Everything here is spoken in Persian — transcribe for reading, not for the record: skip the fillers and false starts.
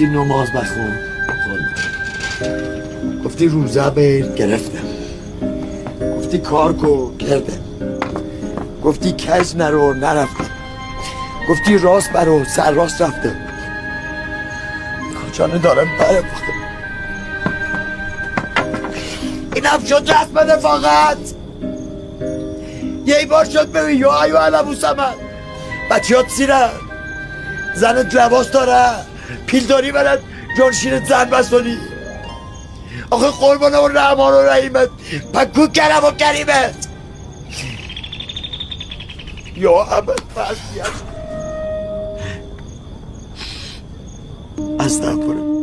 گفتی نماز بخون گفتی روزه بیر گرفتم، گفتی کار کن کردم، گفتی کج نرو نرفتم، گفتی راست برو سر راست رفتم. کجانه دارم برم اینم شد رسم فقط یه بار شد ببین یا ایو علمو سمن بچه ها سیرن زنت لباس داره پیل داری برد جانشینت زن بسونی آخه قربانه و رحمان و رحیمت پکو کرم و کریمت یا همه پسیت استغفرالله